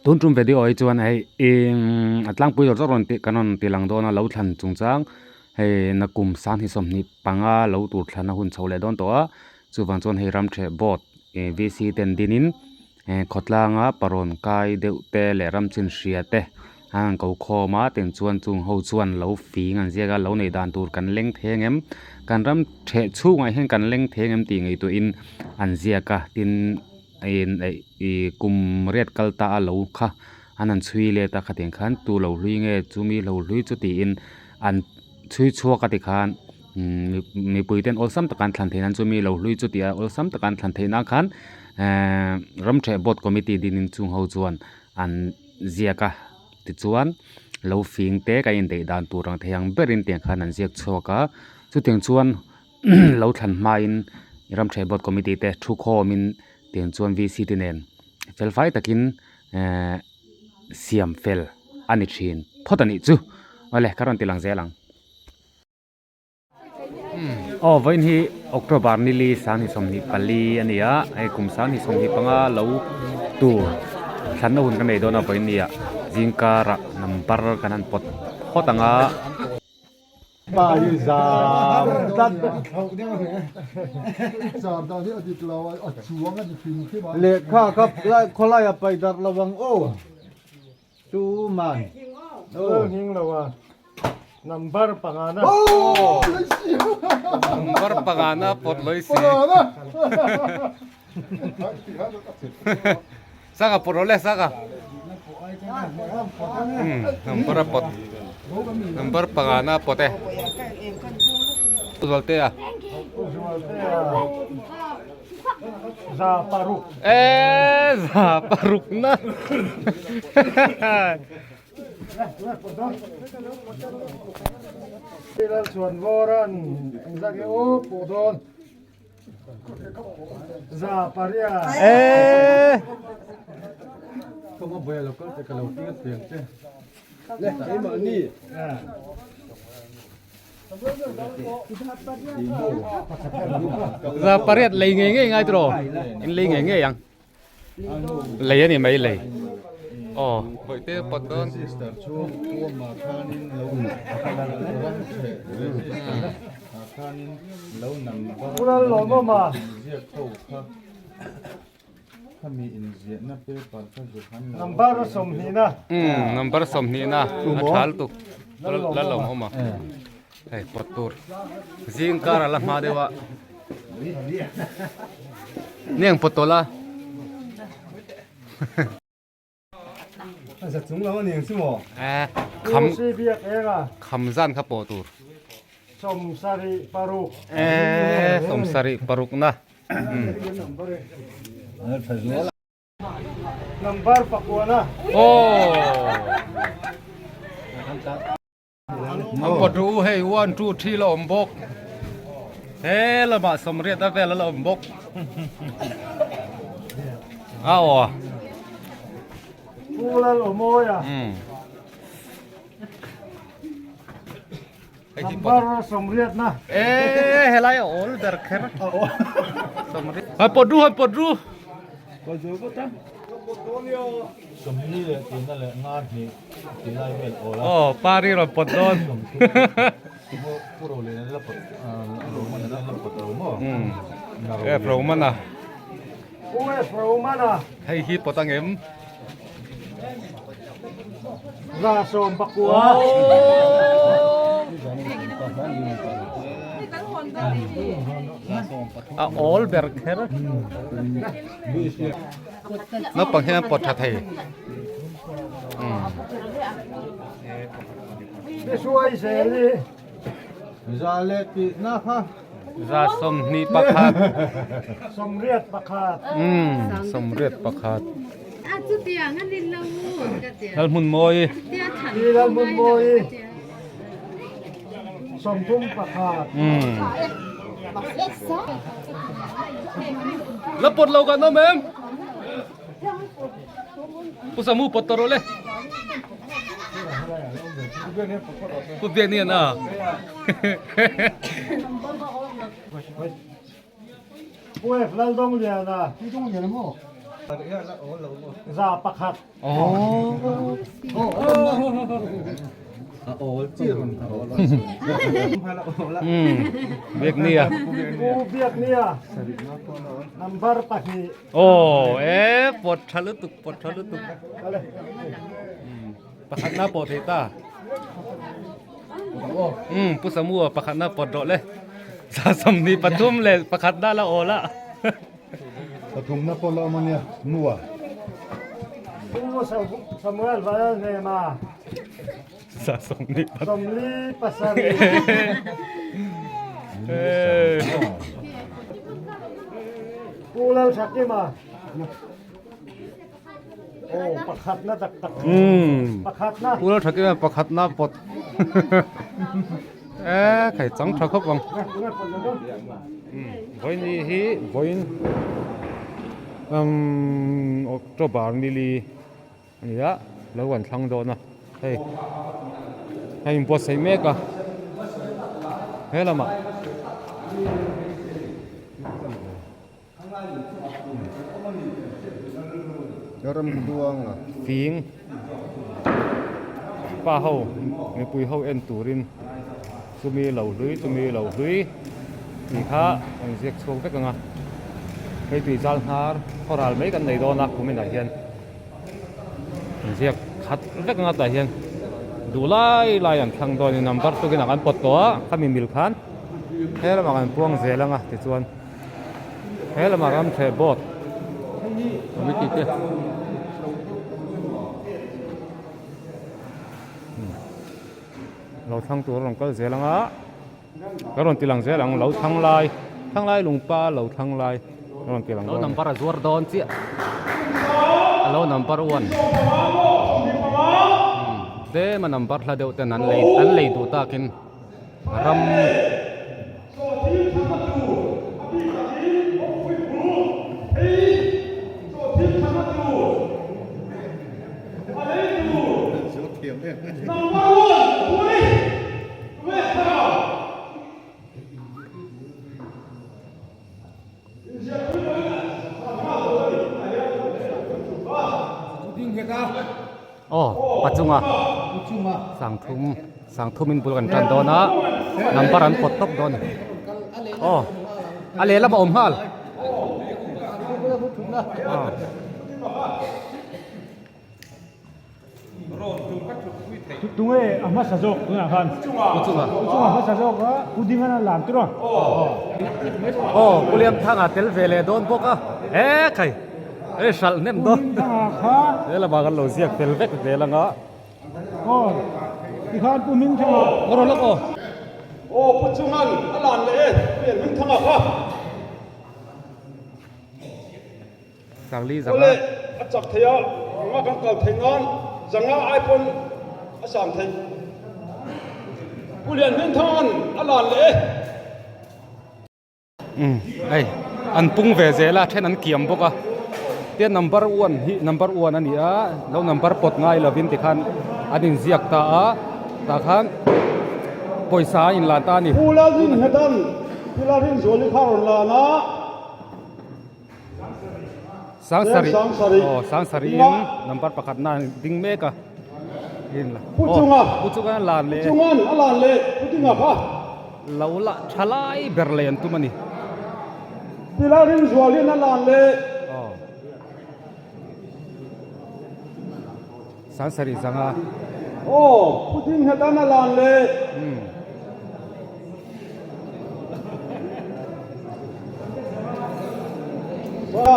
ตุนจุ่มวิดีโอไอจวนไออัตลังปุยจอรอนติกันนนติลังโดนเลาทันจุงจังไอนักกุมสานที่สมนิปังอาเลาตูดทันหุ่นเฉาเลดอนตัวจูบังจวนให้รำเทบอดวีซีเต็นดินินขดลางอาปรอนกายเดวเตเลรำชินเชียเตอันเขาคอมาเต็งจวนจุงหูจวนเลาฟีงันเสียกันเลาในดานตูดกันเล็งเทงเอ็มกันรำเทชูไงเห็นกันเล็งเทงเอ็มตีไงตัวอินอันเสียกะตินไอ้กุมเรียดกัลตาเหลาค่ะอันนั้นช่วยเลยตาขัดเองขันตัวเหลาลุยเงี้ยจูมีเหลาลุยจุดตีอินอันช่วยชัวกัดขันมีปุยเต้นอลซัมตะการทันเทนั้นจูมีเหลาลุยจุดตีอลซัมตะการทันเทนักขันรำเทบอดคอมมิตี้ดินินจุงเขาจวนอันเสียกะติดจวนเหลาฟิงเตะกันเดดานตัวรังเทียงเบรินเตียงขันอันเสียกชัวกะจุดเตียงจวนเหลาทันมาอินรำเทบอดคอมมิตี้เตะทุกข้อมินเตียงจวนวีซีดินเองเฟลไฟตะกินเสียมเฟลอันนี้ชินพอตอนนี้จูว่าเลยการันตีหลังเสียหลังวันที่ออกตุลานี่ลีสานที่สมนิปลีอันนี้อ่ะไอ้กลุ่มสานที่สมนิปังอ่ะเราตัวฉันเอาหุ่นกันในโดนเอาไปนี่อ่ะจิงการะนัมบาร์กันนั้นพอตั้งอ่ะมาอยู่สามตัดสามตอนที่อดีตเราช่วงกันฟิล์มขึ้นมาเล็กข้าครับไล่คนไล่ไปดัดระวังโอ้จูมันหิงเราว่านัมเบอร์ปังอานะนัมบาร์ปังอานะปลดเลยสิสักปลดเลยสักนัมบาร์ปลดนัมบาร์ปังอานะปลดตัวเตะZaparuk Zaparuk na Bilal suan voran Zagi o podon Zaparia Kamu boleh lokal kalau tiga tiang teh. Leh, ini mana ni? Zaparia lấy nghe ngay rồi anh lấy nghe yang lấy anh mấy lấy vậy thế bắt đầu Sister, chuang chuang makanin lau, makanin lau nam. Ural lomo ma Ziak kau kah? Kami inziak na pe parka zuhan. Nambar somhina number somni na atal tu lalong oma hey potur zingkar alam madewa niang potola Asa chung lau ni si mo. Si biak era khamzan kha potur Som sari paruk somsari paruk na Nambar pakuana Ampadu hey 1 2 3 la ombok hey la ba somriat ta ve la ombok Ural lomo ya Nambar somriat na helai ol berkher somriat podu Kau jual kau tak? Semni le, tina le ngat ni, tina email olah. pari ro podon Puro le na lapot, rumah na lapot rumah. pro mana Uwe promana hey hi potang em Rasom pakua all berkher nó bằng hen pot thai Besuai seli Zalet pi na ha. ra som ni pakhat Somriat pakat somriat pakhat Aduh tiang kan di laut katanya. hal mun moi Dia kan. Bilal mun moi Sompum pakat lapot law ka no mem pusamu potorole pubeni na Uwe flal dong liana Itu mana mo? ซาประคัด อ๋อ โอ้จีรุนโอ้ละ เบียกเนี่ย กูเบียดเนี่ยนัมเบอร์ปะฮี โอ้ปวดทะลุตุกปวดทะลุตุก อะไร ประคันหน้าปวดเฮต้าปุสมัวประคันหน้าปวดโดเลยสะสมนี่ปทุมเลยประคันหน้าละโอละ ปฐุมนครราชมันเนี่ยนัว กูสมุเอลวาเนมา สะสมนี่ สมลีปัสสารี กูเล่าชักกี้มาโอ้ประคัดนะตักประคัดนะ กูเราถักกันประคันหน้าปวดไข่จังทักครับวังวันนี้ฮีวันออกตัวบาร์นี่ลีนี่ละแล้ววันทั้งโดนนะเฮ้ยให้ปวดใส่เมกะเฮ้ยละมา Garam duang ah. phiền ba hậu người bùi hậu en turin sumi lẩu lưới thì khá anh giết xuống tất cả ngà cái tùy gian hà họ ra mấy cái này đó nạc của mình đại hiền anh giết khát tất cả ngà đại hiền đủ lại anh thằng đó thì nằm bắt tôi cái nào ăn bột đó khá mình khan thế là mà anh buông dễ lắm à thì chuan thế là mà ăn thể bộtไม่ติดเลยเราทั้งตัวเราก็เสียหลังอ่ะก็เราตีหลังเสียหลังเราทั้งลายลุงป้าเราทั้งลายเราตีหลังเรานำปลาจวดโดนเสียเรานำปลาอ้วนเด้มันนำปลาละเดียวแต่นั้นเลยดูตากินรำอ๋อปัจจุบันสั่งทุ่มมินบุลกันจันโดนะนำปารันปดตบโดนอ๋ออะไรแล้วบ่อมฮัลตรงนี้อามาสะจกนะคัน ปัจจุบัน อามาสะจกอ่ะกูดิ้งกันหลานตัว โอ้กูเลี้ยงทางอาเทลเวเลโดนพวกอ่ะใครสัลเนมโดน ทางข้า เราบากันเราเสียเทลเวกเวลังอ่ะ ก็ที่ข้ากูมิ้งทาง โอ้โหลูกโอ้ โอ้ปัจจุบันหลานเลยเปลี่ยนมิ้งทางข้า สั่งลี ก็ สั่ง เล ละ ยจับเทียมากันเก่าเทียงานจังหวะไอโฟนสามเทียกูเรียนมิ้งทางหลานเลย ไออันปุ้งเวเซล่ะเช่นนั้นเกี่ยมพวกอ่ะเตี้ยนัมเบอร์อ้วนอันนี้อ่ะแล้วนัมเบอร์ปดง่ายเราวินติคันอันนี้เสียกตาตาคันปอยสาอินลานตานี่ กูลาดินเฮดันกูลาดินโซลิข้าวลานะ สังสรีอ๋อสังสรีนนัมเบอร์ประคัดนั่นดิ้งเมกะยินละ พูดจุงอ่ะ พูดจุงอ่ะลานเลย จุงอันหลานเลยพูดจริงอ่ะค่ะ เราละชลายเบอร์เลนตุมันนี่ กูลาดินโซลินหลานเลย สังสรีสังอ่ะ โอ้พูดจริงเฮดันหลานเลยว่า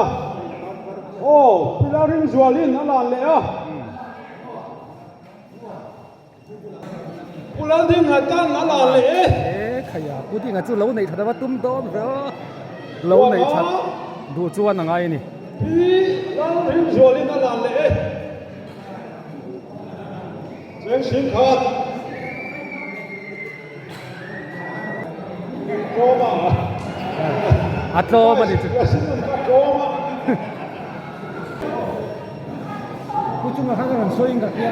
โอ้กูลาดินโซลินหลานเลยอ่ะกูลาดินเฮดันหลานเลย ขยะพูดที่งั้นจู่เราในทัดว่าตุ้มโดนเหรอเราในทัดดูจวนยังไงนี่ พี่ลาดินโซลินหลานเลยเสียงสินค้าโกมา อัตโตมันนี่ เสียงสินค้าโกมา กูจุงกับข้างกันสวยงกับเนี้ย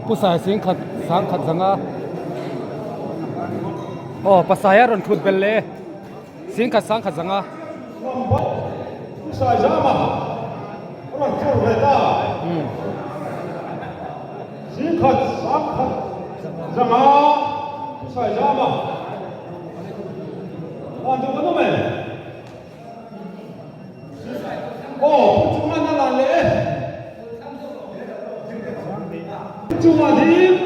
ผู้ชายเสียงขัดสังขัดสังอ่ะโอ้ภาษาอังกฤษทุนเป็นเลย สิงขัดสังขัดสังอ่ะ sai ra mà nó không về ta chỉ khát sáng khát rằng à sai ra mà làm cho nó mày chúng anh là lễ chúng anh đi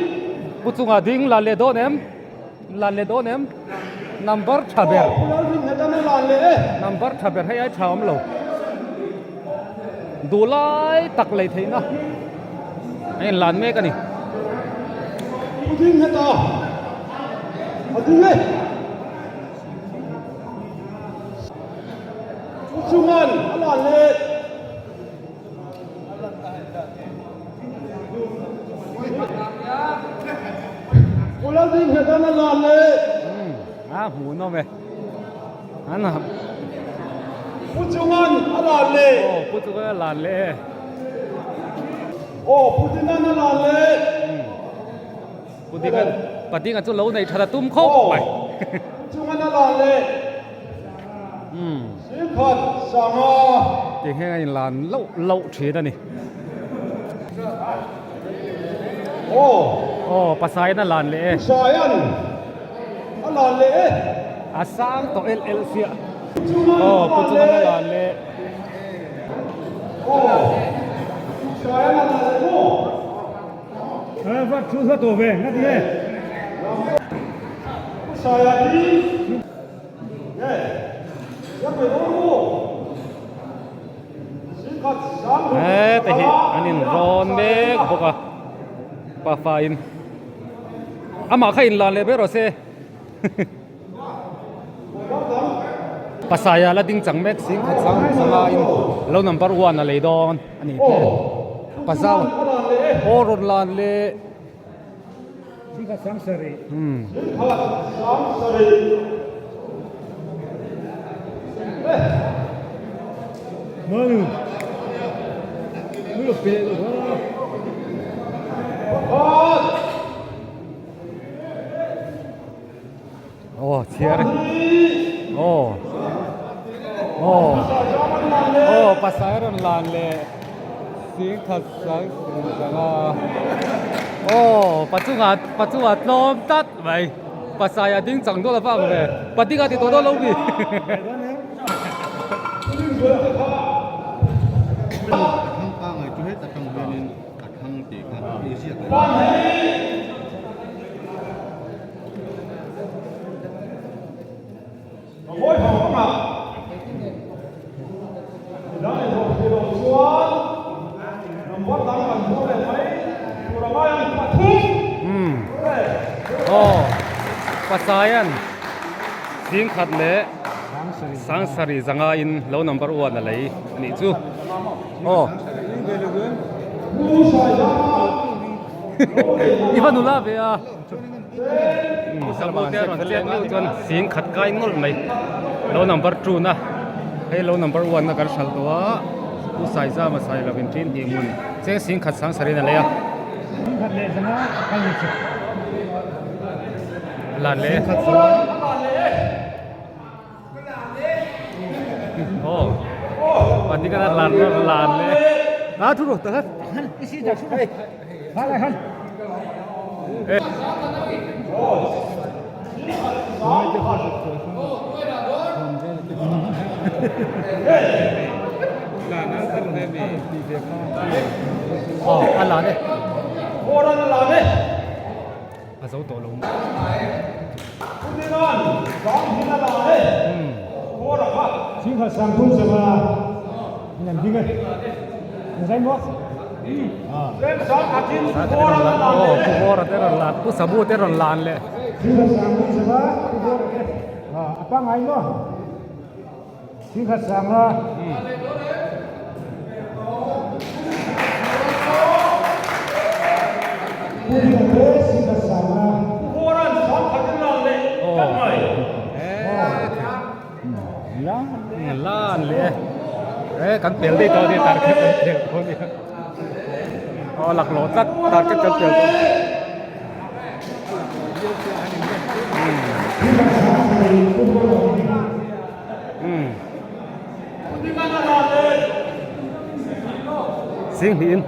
bút chung à ding là lệ đô nem number thaber người ta nó làm lễ number thaber hay ai chào lo đủ lại tắc lấy thế na anh làm mấy cái này đi người ta đi lên chúng anh là lễ Ủa gì người ta làm lễ hú nó về anh à Ủa chúng anh làm lễ bút chung là làm lệ Putin anh làm lễ bút tiếng anh chỗ lâu này thật tum khóc mày chúng anh làm lễ sĩ khát sang à tiếng anh làm lâu chế đó này pasai na lan le sai anh làm lễ asang to LLC chúng anh putu na lan le sai anh làm lễ phát chú sát tổ về ngắt đi sai anh đi Hãy subscribe cho kênh Ghiền Mì Gõ te hi anin ron de boka pa fa in ama kha in lan le be ro se pasaya la ding chang mek sing khat sang sanga in lo number 1 a le don ani te pasaw oron lan le Singkat sang seri Manu Lu pe lu cheer pasaya ron lan le sing khat sang sanga pachunga nom tat mai pasaya ding chang do la fa ve patinga ti to do lo bi khang pa ngai chu hết ta khang về nên ta khang ti khang đi siết Mỗi phòng mà đó là một chế độ xuống nằm bắt đắng bằng số này mấy chủ là mai ăn mà thu pasayan sing khat le sang sari zanga in low number 1 la lei ani chu ivanula ve a salmo te ron tlek ni chon sing khat kai ngol mai low number 2 na hey low number 1 na kar sal to a tu sai za ma sai la bin tin hi mun che sing khat sang sari na le a Singkat le sana kang ni lan leวันนี้ก็ลานเลยทุกท่าน Isi dah sudah Halai halอะไรเนี่ย Cô đang làm đấy อาศัยตัวลง Putin anh gióng thì là làm đấy Cô đã khát Singkat sang pun sama Yang tinggal Saya mau Đêm sáng hạt chín Sa cô đang làm oh đấy ku ora teron lat ku sabu teron lan le Singkat sang pun sama Apa ngai lo Singkat sang lah Singkat sang lah Cô đang sáng hạt chín làm đấy Cắt mày lan le kan tel di to di target kan tel ko ni lak lo tat target kan tel ko สิงหิน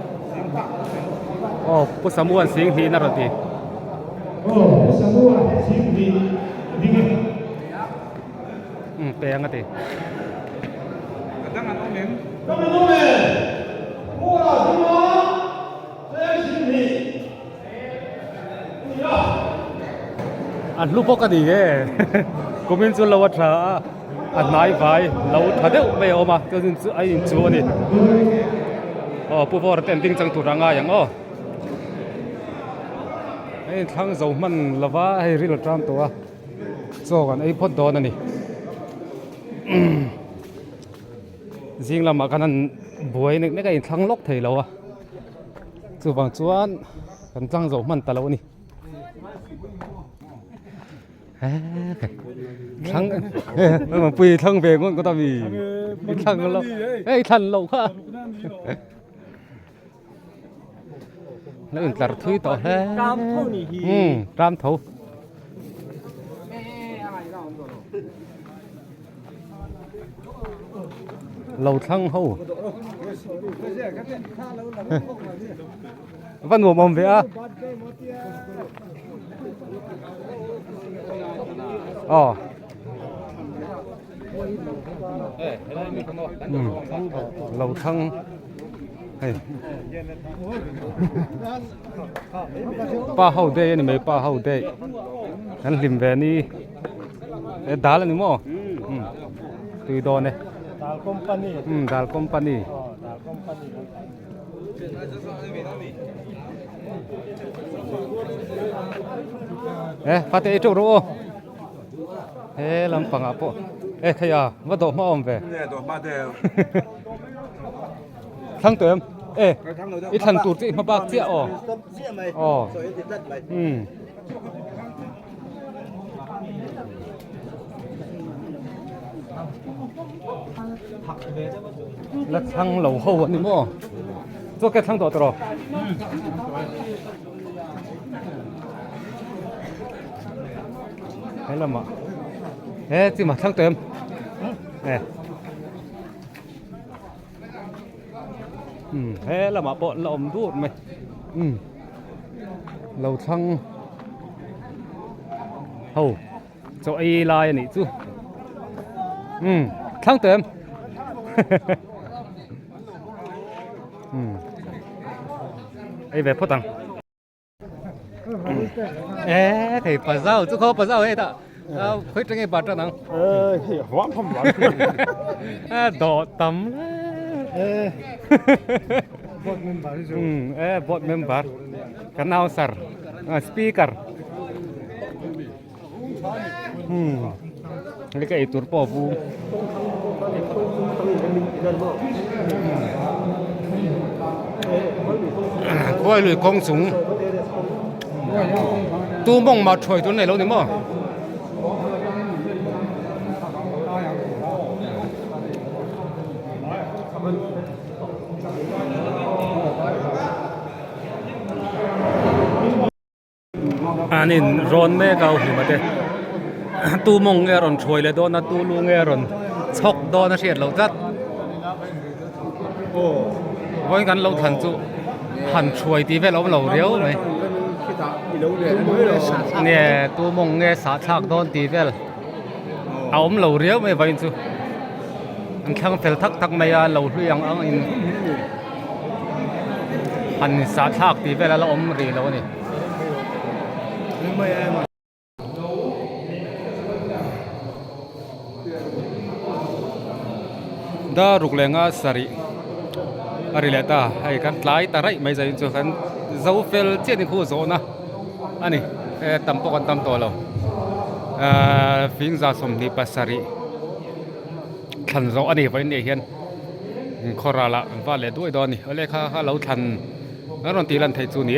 โอ้พุทธมวนสิงหินนะรถดีแปลงกันดิอันลูกปกติแกกูมินจุลวัชระอันนายไฟเราถ้าเดี๋ยวไม่ออกมาก็จะไอ้จูนี่อ๋อผู้บริหารติ้งจังตุรังอ่ะอย่างอ๋อไอ้ทั้งสองมันละว่าให้ริลตรามตัวโซ่กันไอ้พอดโดนนั่นนี่จริงแล้วมากันนั้นบวยนึกไอ้ทั้งล็อกเทเราอ่ะจู่บางส่วนกันจังสองมันตะเรานี่ทั้งมันปีทั้งเวงก็ต้องมีทั้งเราเฮ้ยทันเราค่ะแล้วอื่นตัดทุยต่อแฮตามเท่านี้ตามเท่าเราทั้งเฮาวันหัวมอมเวียอ๋อเราทั้งป้าเฮาเดนี่ไม่ป้าเฮาเดนั่นลิมเวนี่ดาลนี่มั้งตุยโดนเนี่ยดาลคอมพานีดาลคอมพานีฟาเตจุโรลำปังอ่ะปะขยะว่าดอกมาอมเวเนี่ยดอกมาเดียวทั้งเติมอีทันตูดสิมาบากเสียอ๋อแล้วทั้งเหล่าเฮาอันนี้มั้งตัวแกทั้งตัวตรอให้ละมาจิมาทั้งเติมละมาปะเราอมดูดไหมเราทั้งเฮาจะไอ้ลายนี่จูทั้งเติมไอ้แบบพ่อตังthì bà giàu chú khó bà giàu hết ạ khuyết cái bát ra nắng hoãn không hoãn đỏ tắm bot member canal sir speaker cái itu po bu coi lưỡi con súng tu mong mà trời tuần này lâu nữa mà nên ron mẹ cao thì mà thế tu mong nghe ron trời lại đó na tu lu nghe ron chọc đó na thiệt lâu rất với cái lâu thần chú hẳn trời thì về lâu lâu réo này nè tu mong nghe sát thác đón tí về ống lâu réo mấy vậy chứ anh khang phèn thắc thắc mấy lâu huy ang in hẳn sát thác tí về là ống gì lâu này đã rục lên ngã sari ari lệ ta hay kan tlai ta rai mai zai chu kan zo fel chen ni khu zo na ani tam po kan tam to lo fin za som ni pasari than zo ani vai ne hian khora la va le doi do ni ale kha lo than ron ti lan thai chu ni